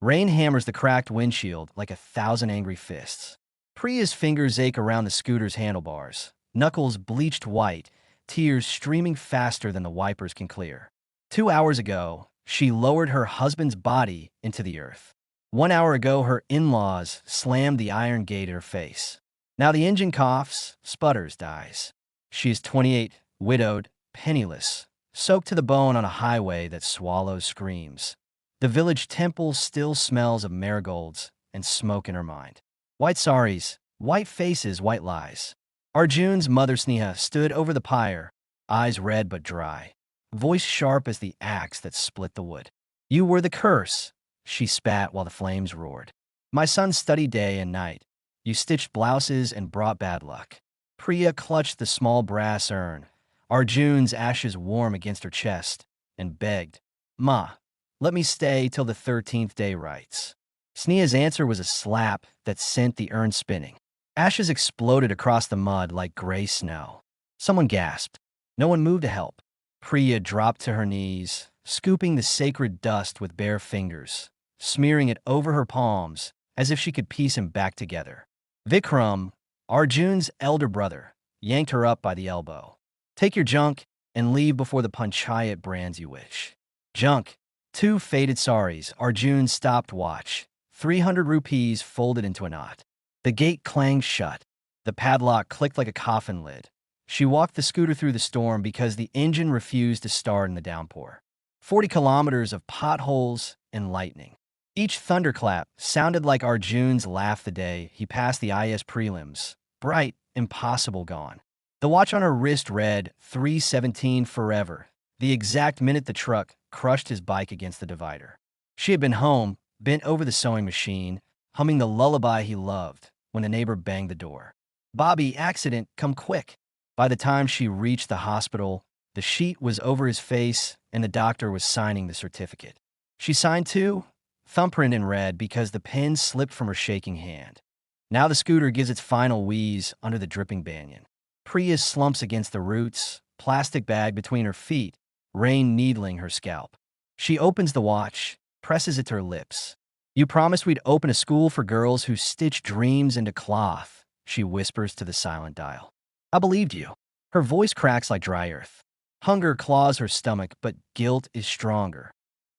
Rain hammers the cracked windshield like 1,000 angry fists. Priya's fingers ache around the scooter's handlebars, knuckles bleached white, tears streaming faster than the wipers can clear. 2 hours ago, she lowered her husband's body into the earth. 1 hour ago, her in-laws slammed the iron gate at her face. Now the engine coughs, sputters, dies. She is 28, widowed, penniless, soaked to the bone on a highway that swallows screams. The village temple still smells of marigolds and smoke in her mind. White saris, white faces, white lies. Arjun's mother Sneha stood over the pyre, eyes red but dry, voice sharp as the axe that split the wood. "You were the curse," she spat while the flames roared. "My son studied day and night. You stitched blouses and brought bad luck." Priya clutched the small brass urn, Arjun's ashes warm against her chest, and begged, "Ma, let me stay till the 13th day rites." Sneha's answer was a slap that sent the urn spinning. Ashes exploded across the mud like gray snow. Someone gasped. No one moved to help. Priya dropped to her knees, scooping the sacred dust with bare fingers, smearing it over her palms as if she could piece him back together. Vikram, Arjun's elder brother, yanked her up by the elbow. "Take your junk and leave before the panchayat brands you wish." Junk. 2 faded saris. Arjun stopped watch. 300 rupees folded into a knot. The gate clanged shut. The padlock clicked like a coffin lid. She walked the scooter through the storm because the engine refused to start in the downpour. 40 kilometers of potholes and lightning. Each thunderclap sounded like Arjun's laugh the day he passed the IS prelims. Bright, impossible gone. The watch on her wrist read 3:17 forever, the exact minute the truck crushed his bike against the divider. She had been home, bent over the sewing machine, humming the lullaby he loved, when a neighbor banged the door. "Bobby, accident, come quick." By the time she reached the hospital, the sheet was over his face and the doctor was signing the certificate. She signed too, thumbprint in red because the pen slipped from her shaking hand. Now the scooter gives its final wheeze under the dripping banyan. Priya slumps against the roots, plastic bag between her feet, rain needling her scalp. She opens the watch, presses it to her lips. "You promised we'd open a school for girls who stitch dreams into cloth," she whispers to the silent dial. "I believed you." Her voice cracks like dry earth. Hunger claws her stomach, but guilt is stronger.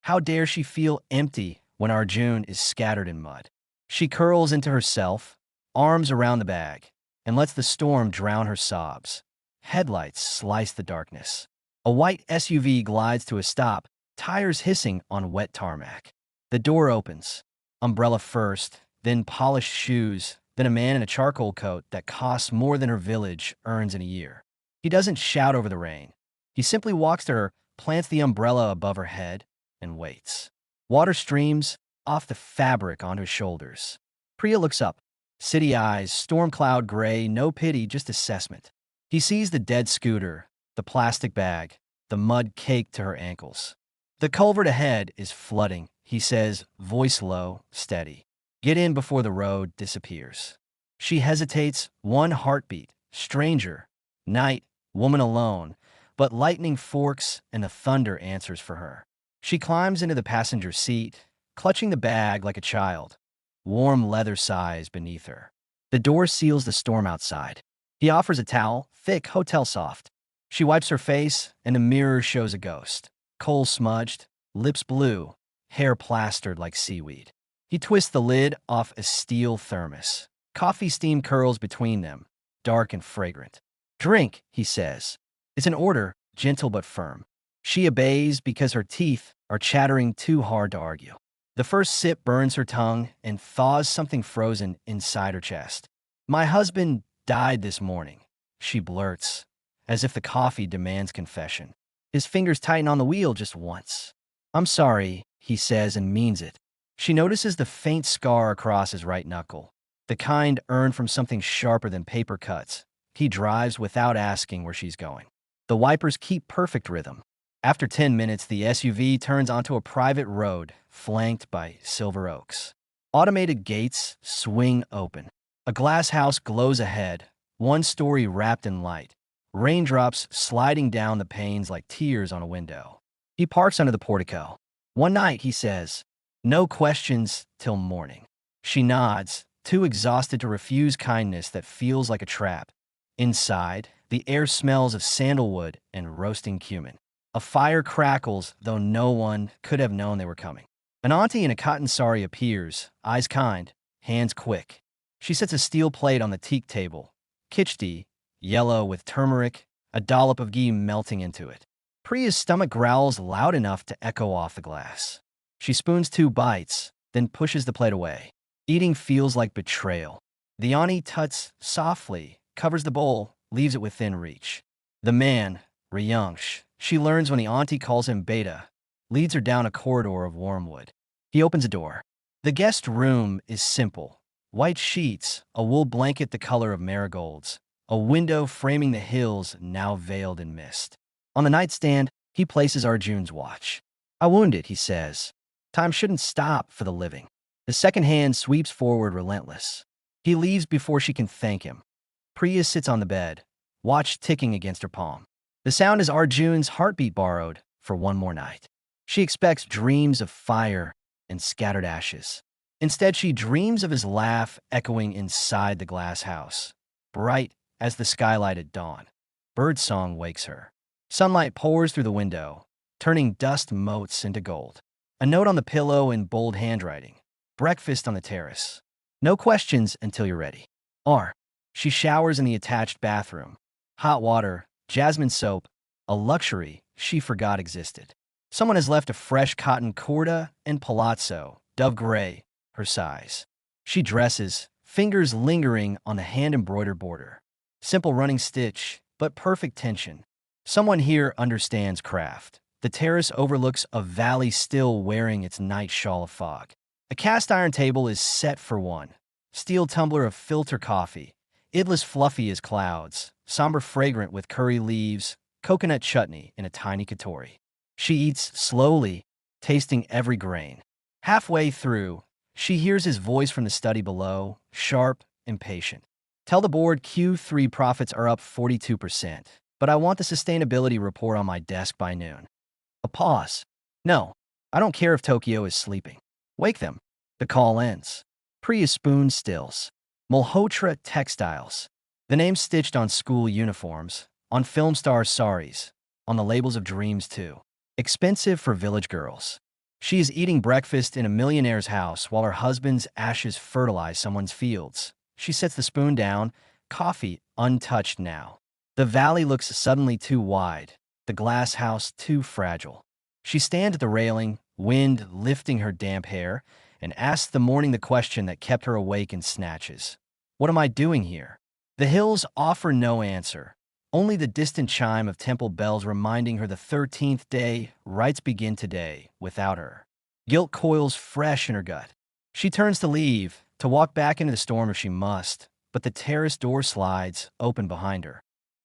How dare she feel empty when Arjun is scattered in mud? She curls into herself, arms around the bag, and lets the storm drown her sobs. Headlights slice the darkness. A white SUV glides to a stop, tires hissing on wet tarmac. The door opens. Umbrella first, then polished shoes, then a man in a charcoal coat that costs more than her village earns in a year. He doesn't shout over the rain. He simply walks to her, plants the umbrella above her head, and waits. Water streams off the fabric onto his shoulders. Priya looks up. City eyes, storm cloud gray, no pity, just assessment. He sees the dead scooter, the plastic bag, the mud caked to her ankles. The culvert ahead is flooding, he says, voice low, steady. "Get in before the road disappears." She hesitates, one heartbeat, stranger, night, woman alone, but lightning forks and the thunder answers for her. She climbs into the passenger seat, clutching the bag like a child. Warm leather sighs beneath her. The door seals the storm outside. He offers a towel, thick, hotel soft. She wipes her face, and the mirror shows a ghost. Coal smudged, lips blue, hair plastered like seaweed. He twists the lid off a steel thermos. Coffee steam curls between them, dark and fragrant. "Drink," he says. It's an order, gentle but firm. She obeys because her teeth are chattering too hard to argue. The first sip burns her tongue and thaws something frozen inside her chest. "My husband died this morning," she blurts, as if the coffee demands confession. His fingers tighten on the wheel just once. "I'm sorry," he says and means it. She notices the faint scar across his right knuckle, the kind earned from something sharper than paper cuts. He drives without asking where she's going. The wipers keep perfect rhythm. After 10 minutes, the SUV turns onto a private road flanked by silver oaks. Automated gates swing open. A glass house glows ahead, one story wrapped in light, raindrops sliding down the panes like tears on a window. He parks under the portico. "One night," he says. No questions till morning. She nods, too exhausted to refuse kindness that feels like a trap. Inside, the air smells of sandalwood and roasting cumin. A fire crackles, though no one could have known they were coming. An auntie in a cotton sari appears, eyes kind, hands quick. She sets a steel plate on the teak table, khichdi, yellow with turmeric, a dollop of ghee melting into it. Priya's stomach growls loud enough to echo off the glass. She spoons 2 bites, then pushes the plate away. Eating feels like betrayal. The auntie tuts softly, covers the bowl, leaves it within reach. The man, Rayangsh, she learns when the auntie calls him Beta, leads her down a corridor of wormwood. He opens a door. The guest room is simple. White sheets, a wool blanket the color of marigolds, a window framing the hills now veiled in mist. On the nightstand, he places Arjun's watch. I wound it, he says. Time shouldn't stop for the living. The second hand sweeps forward relentless. He leaves before she can thank him. Priya sits on the bed, watch ticking against her palm. The sound is Arjun's heartbeat borrowed for one more night. She expects dreams of fire and scattered ashes. Instead, she dreams of his laugh echoing inside the glass house, bright as the skylight at dawn. Birdsong wakes her. Sunlight pours through the window, turning dust motes into gold. A note on the pillow in bold handwriting. Breakfast on the terrace. No questions until you're ready. R. She showers in the attached bathroom. Hot water, jasmine soap, a luxury she forgot existed. Someone has left a fresh cotton corda and palazzo, dove gray, her size. She dresses, fingers lingering on the hand-embroidered border. Simple running stitch, but perfect tension. Someone here understands craft. The terrace overlooks a valley still wearing its night shawl of fog. A cast-iron table is set for one. Steel tumbler of filter coffee, idlis fluffy as clouds, somber fragrant with curry leaves, coconut chutney in a tiny katori. She eats slowly, tasting every grain. Halfway through, she hears his voice from the study below, sharp, impatient. Tell the board Q3 profits are up 42%, but I want the sustainability report on my desk by noon. A pause. No, I don't care if Tokyo is sleeping. Wake them. The call ends. Priya spoon stills. Malhotra Textiles. The name stitched on school uniforms, on film star saris, on the labels of dreams too. Expensive for village girls. She is eating breakfast in a millionaire's house while her husband's ashes fertilize someone's fields. She sets the spoon down, coffee untouched now. The valley looks suddenly too wide, the glass house too fragile. She stands at the railing, wind lifting her damp hair, and asks the morning the question that kept her awake in snatches. What am I doing here? The hills offer no answer, only the distant chime of temple bells reminding her the 13th day, rites begin today, without her. Guilt coils fresh in her gut. She turns to leave, to walk back into the storm if she must, but the terrace door slides, open behind her.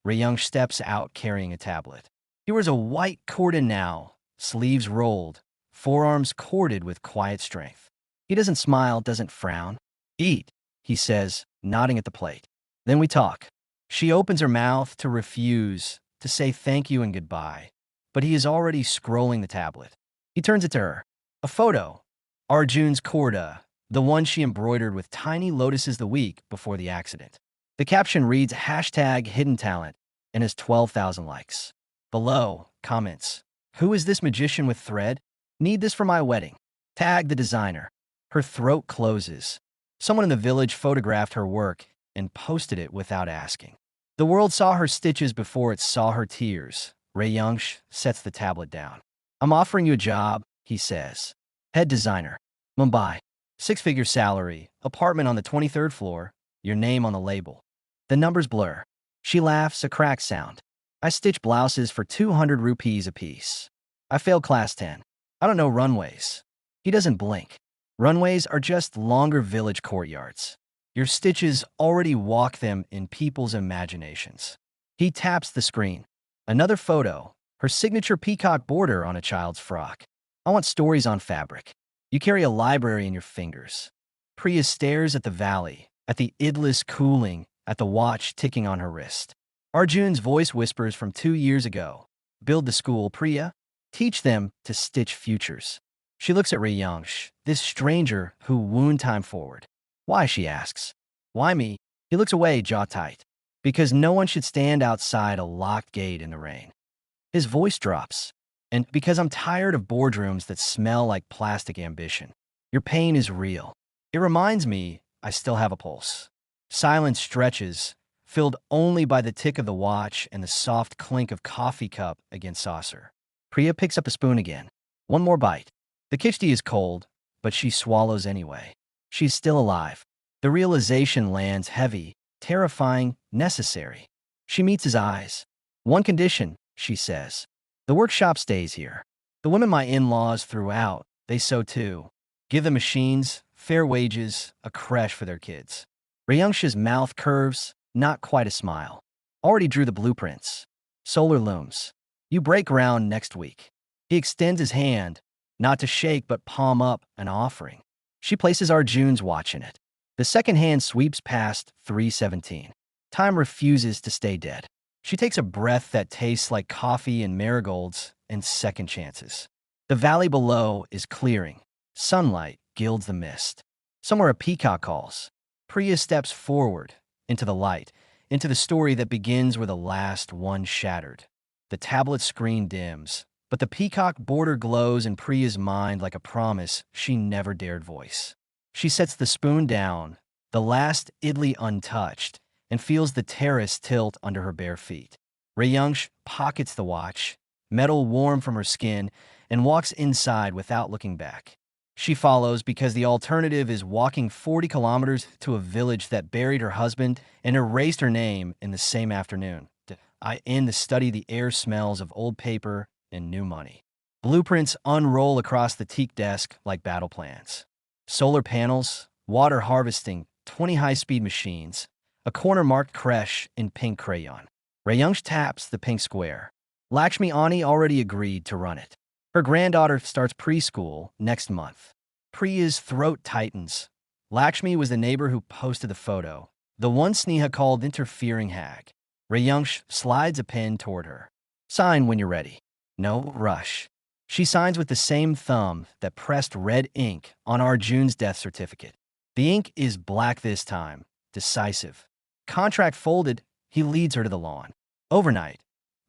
Rayung steps out carrying a tablet. He wears a white cordovan now, sleeves rolled, forearms corded with quiet strength. He doesn't smile, doesn't frown. Eat, he says, nodding at the plate. Then we talk. She opens her mouth to refuse, to say thank you and goodbye, but he is already scrolling the tablet. He turns it to her. A photo. Arjun's corda, the one she embroidered with tiny lotuses the week before the accident. The caption reads #hidden talent and has 12,000 likes. Below, comments. Who is this magician with thread? Need this for my wedding. Tag the designer. Her throat closes. Someone in the village photographed her work and posted it without asking. The world saw her stitches before it saw her tears. Rayungsh sets the tablet down. I'm offering you a job, he says. Head designer. Mumbai. 6-figure salary, apartment on the 23rd floor, your name on the label. The numbers blur. She laughs, a cracked sound. I stitch blouses for 200 rupees apiece. I failed class 10. I don't know runways. He doesn't blink. Runways are just longer village courtyards. Your stitches already walk them in people's imaginations. He taps the screen. Another photo, her signature peacock border on a child's frock. I want stories on fabric. You carry a library in your fingers. Priya stares at the valley, at the idlis cooling, at the watch ticking on her wrist. Arjun's voice whispers from 2 years ago. Build the school, Priya. Teach them to stitch futures. She looks at Ryungsh, this stranger who wound time forward. Why, she asks. Why me? He looks away, jaw tight. Because no one should stand outside a locked gate in the rain. His voice drops. And because I'm tired of boardrooms that smell like plastic ambition. Your pain is real. It reminds me I still have a pulse. Silence stretches, filled only by the tick of the watch and the soft clink of coffee cup against saucer. Priya picks up the spoon again. One more bite. The khichdi is cold, but she swallows anyway. She's still alive. The realization lands heavy, terrifying, necessary. She meets his eyes. One condition, she says. The workshop stays here. The women my in-laws threw out, they so too. Give them machines, fair wages, a creche for their kids. Ryungsh's mouth curves, not quite a smile. Already drew the blueprints. Solar looms. You break ground next week. He extends his hand, not to shake but palm up an offering. She places Arjun's watch in it. The second hand sweeps past 3:17. Time refuses to stay dead. She takes a breath that tastes like coffee and marigolds and second chances. The valley below is clearing. Sunlight gilds the mist. Somewhere a peacock calls. Priya steps forward, into the light, into the story that begins where the last one shattered. The tablet screen dims, but the peacock border glows in Priya's mind like a promise she never dared voice. She sets the spoon down, the last idli untouched, and feels the terrace tilt under her bare feet. Ryungsh pockets the watch, metal warm from her skin, and walks inside without looking back. She follows because the alternative is walking 40 kilometers to a village that buried her husband and erased her name in the same afternoon. In the study, the air smells of old paper and new money. Blueprints unroll across the teak desk like battle plans. Solar panels, water harvesting, 20 high-speed machines, a corner marked creche in pink crayon. Ryungsh taps the pink square. Lakshmi Ani already agreed to run it. Her granddaughter starts preschool next month. Priya's throat tightens. Lakshmi was the neighbor who posted the photo, the one Sneha called interfering hag. Ryungsh slides a pen toward her. Sign when you're ready. No rush. She signs with the same thumb that pressed red ink on Arjun's death certificate. The ink is black this time, decisive. Contract folded, he leads her to the lawn. Overnight,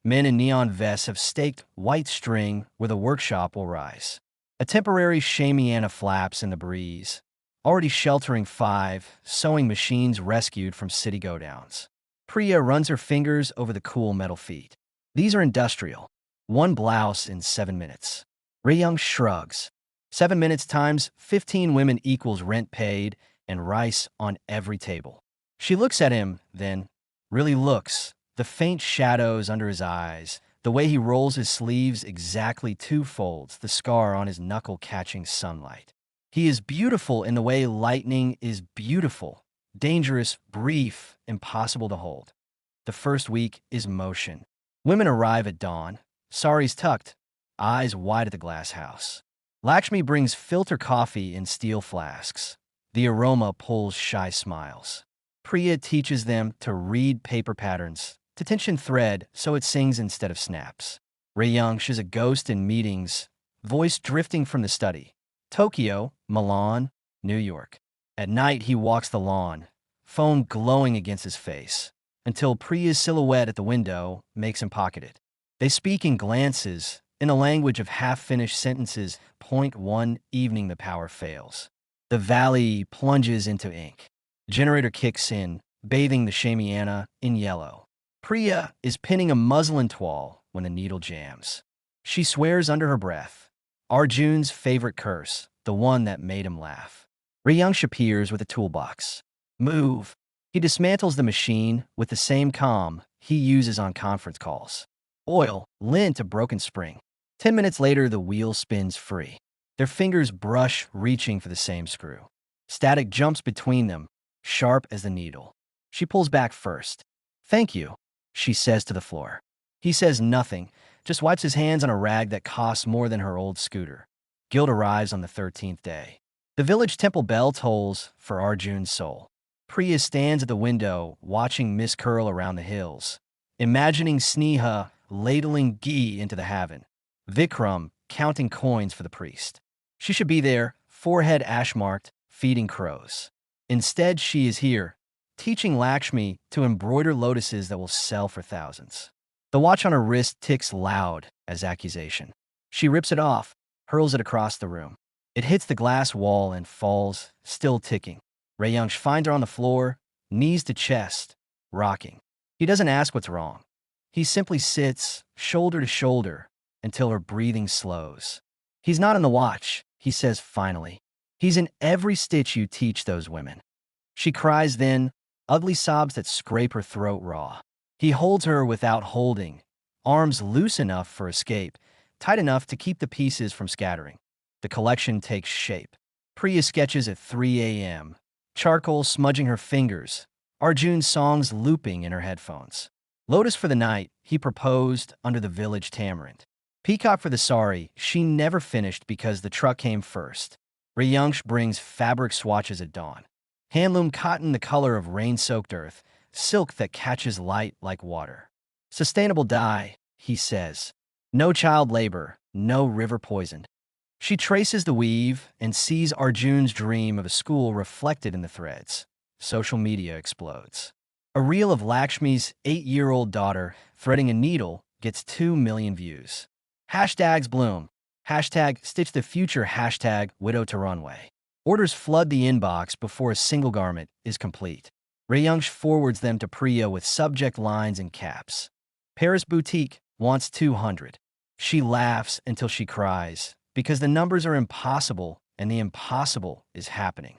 men in neon vests have staked white string where the workshop will rise. A temporary shamiana flaps in the breeze, already sheltering 5 sewing machines rescued from city go-downs. Priya runs her fingers over the cool metal feet. These are industrial. 1 blouse in 7 minutes. Ryung shrugs. 7 minutes times 15 women equals rent paid and rice on every table. She looks at him, then really looks. The faint shadows under his eyes, the way he rolls his sleeves exactly 2 folds, the scar on his knuckle catching sunlight. He is beautiful in the way lightning is beautiful. Dangerous, brief, impossible to hold. The first week is motion. Women arrive at dawn, saris tucked, eyes wide at the glass house. Lakshmi brings filter coffee in steel flasks. The aroma pulls shy smiles. Priya teaches them to read paper patterns, to tension thread so it sings instead of snaps. Ryungsh is a ghost in meetings, voice drifting from the study. Tokyo, Milan, New York. At night he walks the lawn, phone glowing against his face, until Priya's silhouette at the window makes him pocket it. They speak in glances, in the language of half-finished sentences. Point 1 evening the power fails. The valley plunges into ink. Generator kicks in, bathing the shamiana in yellow. Priya is pinning a muslin toile when the needle jams. She swears under her breath. Arjun's favorite curse, the one that made him laugh. Ryungsh appears with a toolbox. Move. He dismantles the machine with the same calm he uses on conference calls. Oil, lint, a broken spring. 10 minutes later, the wheel spins free. Their fingers brush, reaching for the same screw. Static jumps between them, sharp as the needle. She pulls back first. Thank you, she says to the floor. He says nothing, just wipes his hands on a rag that costs more than her old scooter. Guilt arrives on the 13th day. The village temple bell tolls for Arjun's soul. Priya stands at the window, watching mist curl around the hills, imagining Sneha ladling ghee into the haven, Vikram counting coins for the priest. She should be there, forehead ash-marked, feeding crows. Instead, she is here, teaching Lakshmi to embroider lotuses that will sell for thousands. The watch on her wrist ticks loud as accusation. She rips it off, hurls it across the room. It hits the glass wall and falls, still ticking. Rayunch finds her on the floor, knees to chest, rocking. He doesn't ask what's wrong. He simply sits, shoulder to shoulder, until her breathing slows. He's not in the watch, he says finally. He's in every stitch you teach those women. She cries then, ugly sobs that scrape her throat raw. He holds her without holding, arms loose enough for escape, tight enough to keep the pieces from scattering. The collection takes shape. Priya sketches at 3 a.m., charcoal smudging her fingers, Arjun's songs looping in her headphones. Lotus for the night, he proposed under the village tamarind. Peacock for the sari, she never finished because the truck came first. Rayunch brings fabric swatches at dawn. Handloom cotton the color of rain-soaked earth, silk that catches light like water. Sustainable dye, he says. No child labor, no river poisoned. She traces the weave and sees Arjun's dream of a school reflected in the threads. Social media explodes. A reel of Lakshmi's 8-year-old daughter threading a needle gets 2 million views. Hashtags bloom. Hashtag stitch the future. Hashtag widow to runway. Orders flood the inbox before a single garment is complete. Rayunch forwards them to Priya with subject lines in caps. Paris Boutique wants 200. She laughs until she cries, because the numbers are impossible and the impossible is happening.